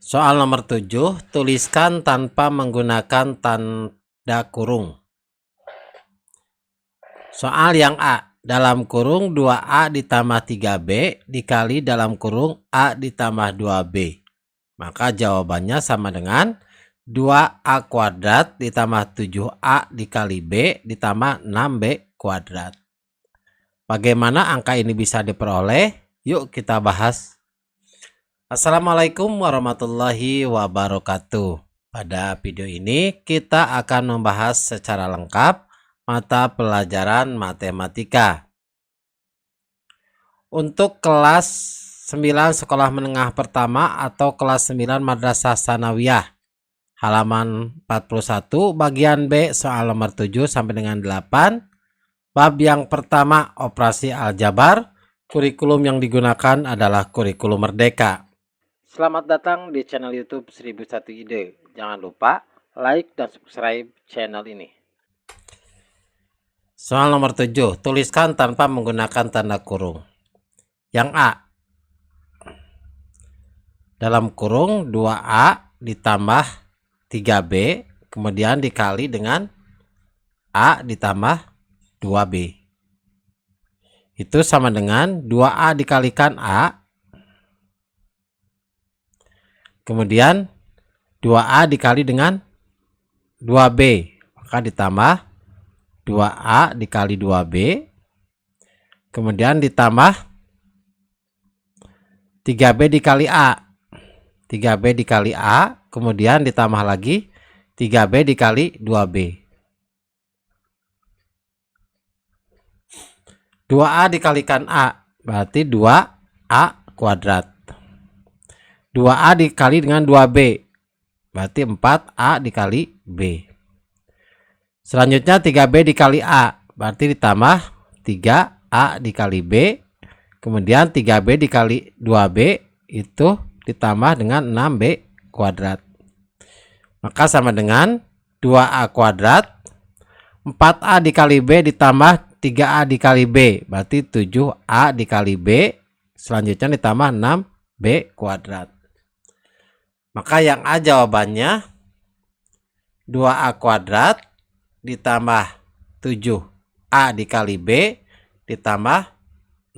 Soal nomor 7, tuliskan tanpa menggunakan tanda kurung. Soal yang A, dalam kurung 2A ditambah 3B dikali dalam kurung A ditambah 2B. Maka jawabannya sama dengan 2A kuadrat ditambah 7A dikali B ditambah 6B kuadrat. Bagaimana angka ini bisa diperoleh? Yuk kita bahas. Assalamualaikum warahmatullahi wabarakatuh. Pada video ini kita akan membahas secara lengkap mata pelajaran matematika. Untuk kelas 9 sekolah menengah pertama atau kelas 9 madrasah sanawiyah, halaman 41, bagian B soal nomor 7 sampai dengan 8. Bab yang pertama, operasi aljabar. Kurikulum yang digunakan adalah kurikulum merdeka. Selamat datang di channel YouTube 1001 Ide. Jangan lupa like dan subscribe channel ini. Soal nomor 7, tuliskan tanpa menggunakan tanda kurung. Yang A, dalam kurung 2A ditambah 3B kemudian dikali dengan A ditambah 2B. Itu sama dengan 2A dikalikan A, kemudian 2A dikali dengan 2B, maka ditambah 2A dikali 2B, kemudian ditambah 3B dikali A, 3B dikali A, kemudian ditambah lagi 3B dikali 2B. 2A dikalikan A, berarti 2A kuadrat. 2A dikali dengan 2B, berarti 4A dikali B. Selanjutnya 3B dikali A, berarti ditambah 3A dikali B, kemudian 3B dikali 2B itu ditambah dengan 6B kuadrat. Maka sama dengan 2A kuadrat, 4A dikali B ditambah 3A dikali B, berarti 7A dikali B, selanjutnya ditambah 6B kuadrat. Maka yang A jawabannya 2A kuadrat ditambah 7A dikali B ditambah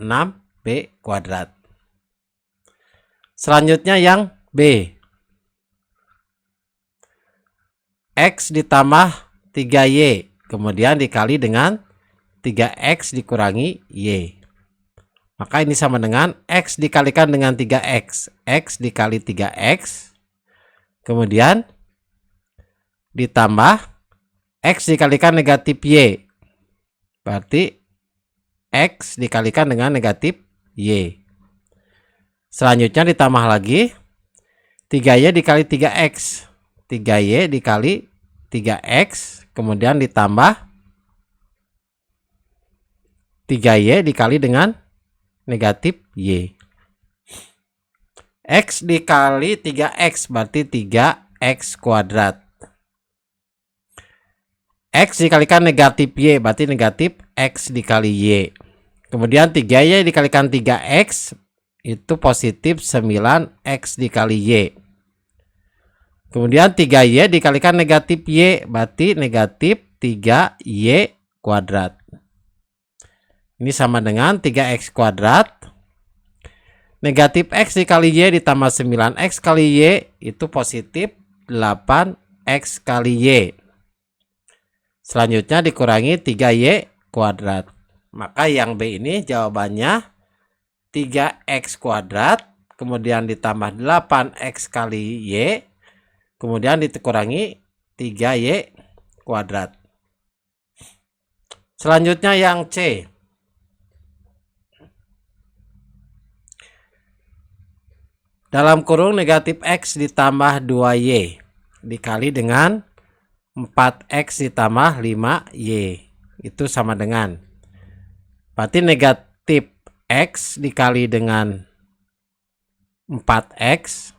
6B kuadrat. Selanjutnya yang B. X ditambah 3Y kemudian dikali dengan 3X dikurangi Y. Maka ini sama dengan X dikalikan dengan 3X. X dikali 3X. Kemudian ditambah X dikalikan negatif Y. Berarti X dikalikan dengan negatif Y. Selanjutnya ditambah lagi 3Y dikali 3X. 3Y dikali 3X. Kemudian ditambah 3Y dikali dengan negatif Y. X dikali 3X berarti 3X kuadrat. X dikalikan negatif Y berarti negatif X dikali Y. Kemudian 3Y dikalikan 3X itu positif 9X dikali Y. Kemudian 3Y dikalikan negatif Y berarti negatif 3Y kuadrat. Ini sama dengan 3X kuadrat. Negatif X dikali Y ditambah 9X kali Y itu positif 8X kali Y. Selanjutnya dikurangi 3Y kuadrat. Maka yang B ini jawabannya 3X kuadrat. Kemudian ditambah 8X kali Y. Kemudian dikurangi 3Y kuadrat. Selanjutnya yang C. Dalam kurung negatif X ditambah 2Y dikali dengan 4X ditambah 5Y. Itu sama dengan. Berarti negatif X dikali dengan 4X.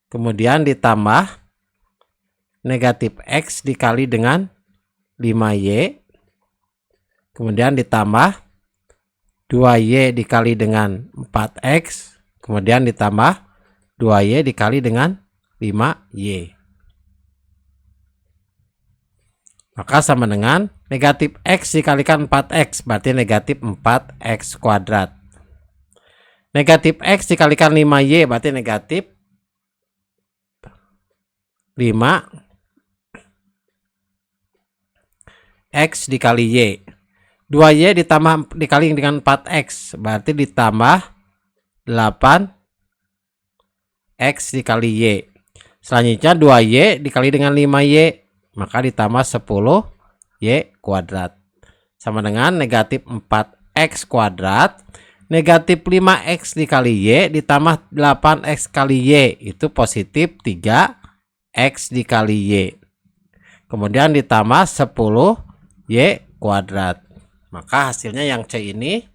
Kemudian ditambah negatif X dikali dengan 5Y. Kemudian ditambah 2Y dikali dengan 4X. Kemudian ditambah 2Y dikali dengan 5Y. Maka sama dengan negatif X dikalikan 4X, berarti negatif 4X kuadrat. Negatif X dikalikan 5Y, berarti negatif 5X dikali Y. 2Y dikali dengan 4X, berarti ditambah 8X dikali Y. Selanjutnya 2Y dikali dengan 5Y, maka ditambah 10Y kuadrat. Sama dengan negatif 4X kuadrat. Negatif 5X dikali Y ditambah 8X kali Y, itu positif 3X dikali Y. Kemudian ditambah 10Y kuadrat. Maka hasilnya yang C ini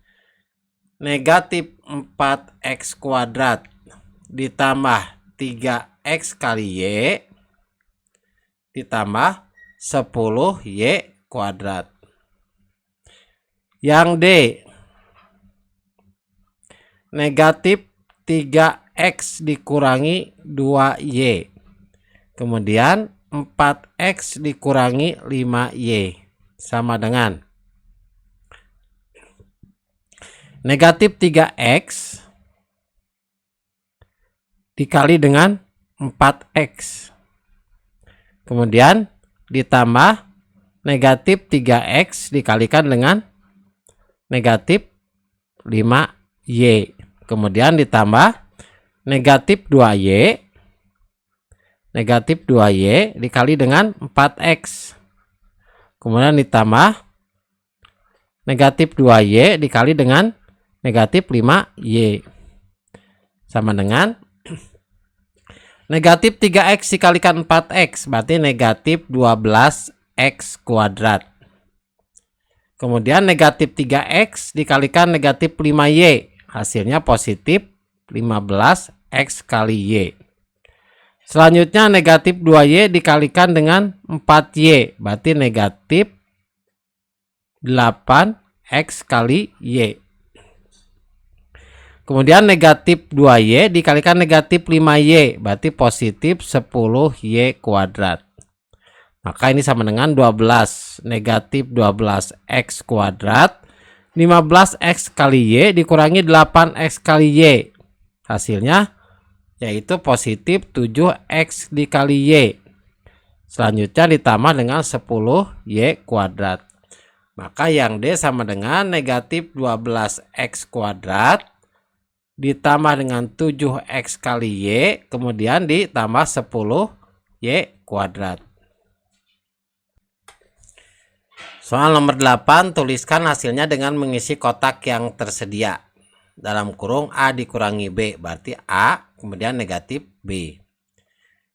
negatif 4X kuadrat ditambah 3X kali Y ditambah 10Y kuadrat. Yang D negatif 3X dikurangi 2Y. Kemudian 4X dikurangi 5Y. Sama dengan negatif 3X dikali dengan 4X. Kemudian ditambah negatif 3X dikalikan dengan negatif 5Y. Kemudian ditambah negatif 2Y. Negatif 2Y dikali dengan 4X. Kemudian ditambah negatif 2Y dikali dengan negatif 5Y. Sama dengan negatif 3X dikalikan 4X, berarti negatif 12X kuadrat. Kemudian negatif 3X dikalikan negatif 5Y, hasilnya positif 15X kali Y. Selanjutnya negatif 2Y dikalikan dengan 4Y, berarti negatif 8X kali Y. Kemudian negatif 2Y dikalikan negatif 5Y, berarti positif 10Y kuadrat. Maka ini sama dengan 12, negatif 12X kuadrat, 15X kali Y dikurangi 8X kali Y. Hasilnya yaitu positif 7X dikali Y. Selanjutnya ditambah dengan 10Y kuadrat. Maka yang D sama dengan negatif 12X kuadrat ditambah dengan 7X kali Y, kemudian ditambah 10Y kuadrat. Soal nomor 8, tuliskan hasilnya dengan mengisi kotak yang tersedia. Dalam kurung A dikurangi B, berarti A, kemudian negatif B.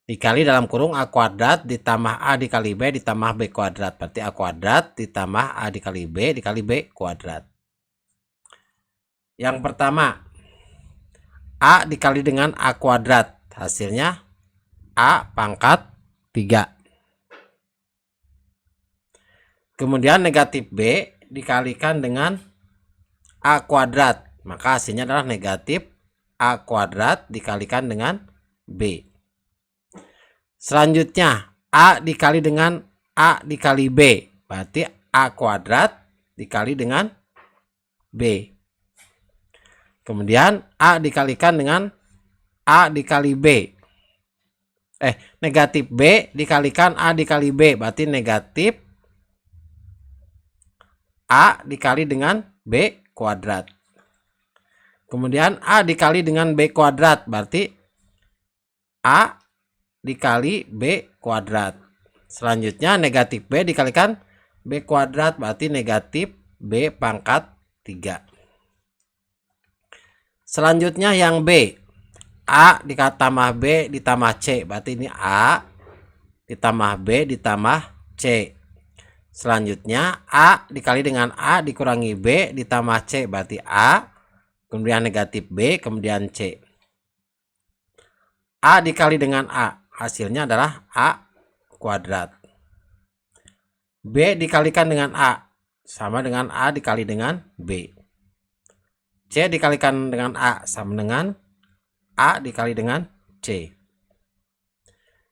Dikali dalam kurung A kuadrat ditambah A dikali B ditambah B kuadrat, berarti A kuadrat ditambah A dikali B kuadrat. Yang pertama, A dikali dengan A kuadrat, hasilnya A pangkat 3. Kemudian negatif B dikalikan dengan A kuadrat, maka hasilnya adalah negatif A kuadrat dikalikan dengan B. Selanjutnya A dikali dengan A dikali B, berarti A kuadrat dikali dengan B. Kemudian A dikalikan dengan A dikali B. Negatif B dikalikan A dikali B, berarti negatif A dikali dengan B kuadrat. Kemudian A dikali dengan B kuadrat, berarti A dikali B kuadrat. Selanjutnya negatif B dikalikan B kuadrat, berarti negatif B pangkat 3. Selanjutnya yang B, A ditambah B ditambah C, berarti ini A ditambah B ditambah C. Selanjutnya A dikali dengan A dikurangi B ditambah C, berarti A, kemudian negatif B, kemudian C. A dikali dengan A, hasilnya adalah A kuadrat. B dikalikan dengan A, sama dengan A dikali dengan B. C dikalikan dengan A, sama dengan A dikali dengan C.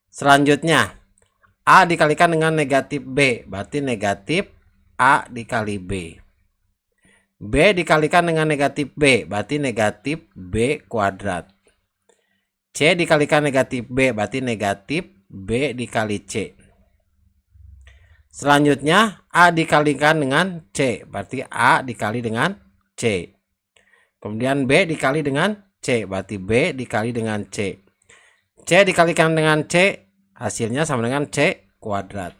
Selanjutnya, A dikalikan dengan negatif B, berarti negatif A dikali B. B dikalikan dengan negatif B, berarti negatif B kuadrat. C dikalikan negatif B, berarti negatif B dikali C. Selanjutnya, A dikalikan dengan C, berarti A dikali dengan C. Kemudian B dikali dengan C, berarti B dikali dengan C. C dikalikan dengan C, hasilnya sama dengan C kuadrat.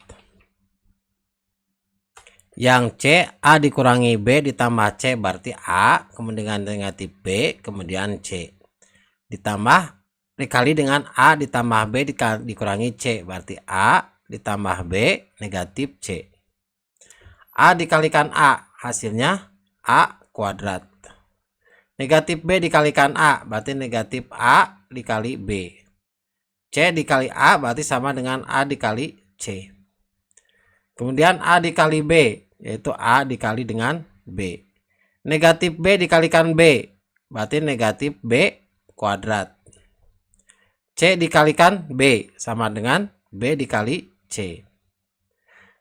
Yang C, A dikurangi B ditambah C, berarti A, kemudian negatif B, kemudian C. Ditambah, dikali dengan A ditambah B dikurangi C, berarti A ditambah B, negatif C. A dikalikan A, hasilnya A kuadrat. Negatif B dikalikan A, berarti negatif A dikali B. C dikali A, berarti sama dengan A dikali C. Kemudian A dikali B, yaitu A dikali dengan B. Negatif B dikalikan B, berarti negatif B kuadrat. C dikalikan B, sama dengan B dikali C.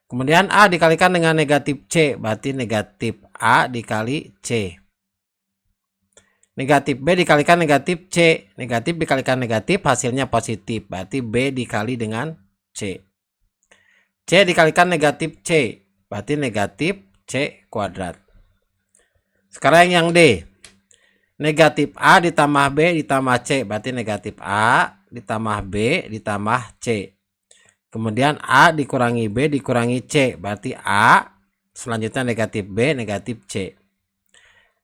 Kemudian A dikalikan dengan negatif C, berarti negatif A dikali C. Negatif B dikalikan negatif C, negatif dikalikan negatif, hasilnya positif, berarti B dikali dengan C. C dikalikan negatif C, berarti negatif C kuadrat. Sekarang yang D, negatif A ditambah B ditambah C, berarti negatif A ditambah B ditambah C. Kemudian A dikurangi B dikurangi C, berarti A, selanjutnya negatif B negatif C.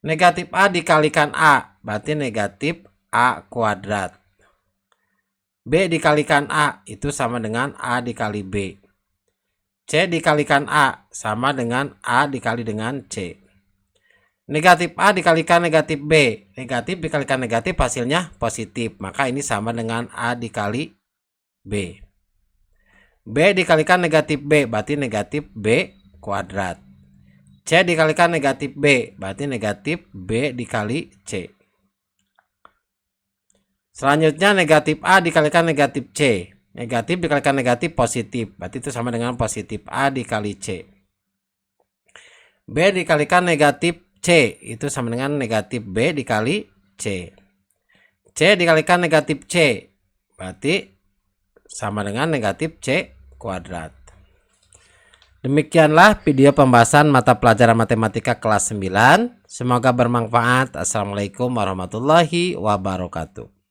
Negatif A dikalikan A, berarti negatif A kuadrat. B dikalikan A, itu sama dengan A dikali B. C dikalikan A, sama dengan A dikali dengan C. Negatif A dikalikan negatif B, negatif dikalikan negatif, hasilnya positif, maka ini sama dengan A dikali B. B dikalikan negatif B, berarti negatif B kuadrat. C dikalikan negatif B, berarti negatif B dikali C. Selanjutnya negatif A dikalikan negatif C. Negatif dikalikan negatif positif, berarti itu sama dengan positif A dikali C. B dikalikan negatif C, itu sama dengan negatif B dikali C. C dikalikan negatif C, berarti sama dengan negatif C kuadrat. Demikianlah video pembahasan mata pelajaran matematika kelas 9. Semoga bermanfaat. Assalamualaikum warahmatullahi wabarakatuh.